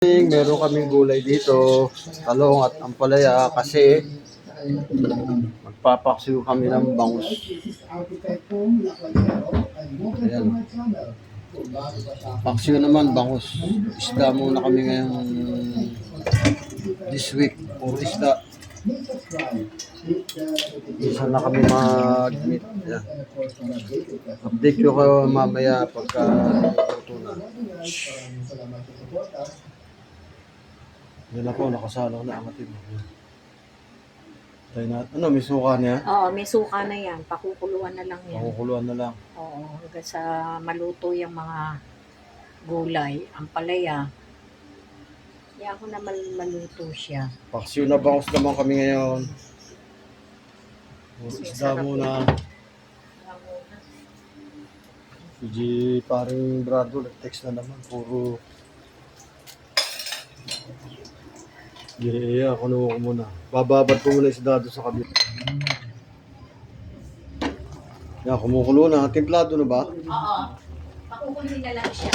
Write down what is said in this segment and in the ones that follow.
Meron kaming gulay dito, talong at ampalaya kasi magpapaksiw kami ng bangus. Ayan. Paksiw naman bangus. Isda muna kami ngayon this week. Puro isda. Isa na kami mag-meet. Ayan. Update ko kayo mamaya pagka luto na. Yan ako, nakasalaw na ang atin. Tayo na, ano, may suka niya? Oo, may suka na yan. Pakukuluan na lang yan. Pakukuluan na lang. Oo, hanggang sa maluto yung mga gulay, ang palaya. Kaya ako na maluto siya. Paksiw na bangus naman kami ngayon. Isda muna. Si paring Brado, nag-text na naman. Puro yeah, kuno ko muna. Bababad ko muna yung dado sa kabila. Yan, kumukulo na. Templado na ba? Oo. Pakukuloy na lang siya.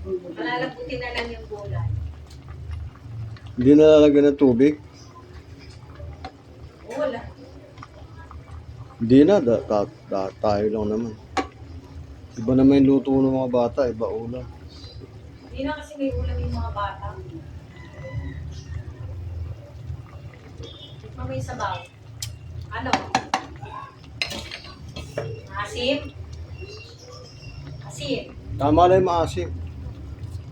Malalaputin na lang yung gulay. Hindi na lalagyan ng tubig? Wala. Hindi na. Tayo lang naman. Iba naman yung luto ng mga bata. Iba ulam. Hindi na kasi may ulam yung mga bata. May sabaw. Ano? Asim? Asim? Tama na yung maasim.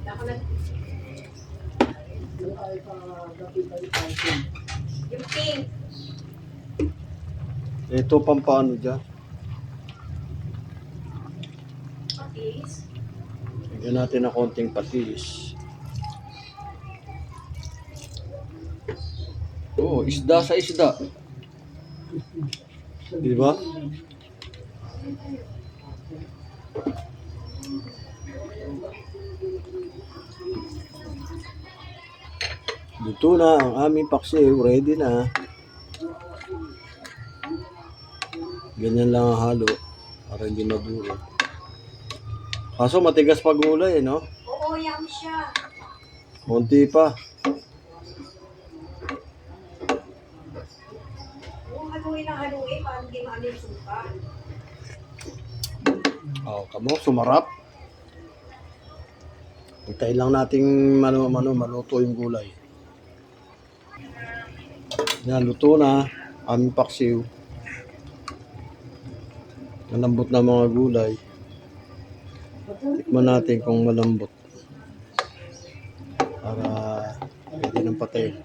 Ako na. Yung pink. Ito pampano dyan. Patis. Lagyan natin ng konting patis. Oo, isda sa isda. Di ba? Dito na ang aming paksiw. Ready na. Ganyan lang ang halo. Para hindi maduro. Kaso matigas pa gulay, no? Oo, yum siya. Konti pa. Haluin, para hindi maano yung suka. Kamo, sumarap. Hintayin lang nating maluto yung gulay. Yan, luto na. Aming paksiw. Malambot na mga gulay. Tikman natin kung malambot. Para pwede ng patay.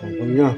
Ang niya.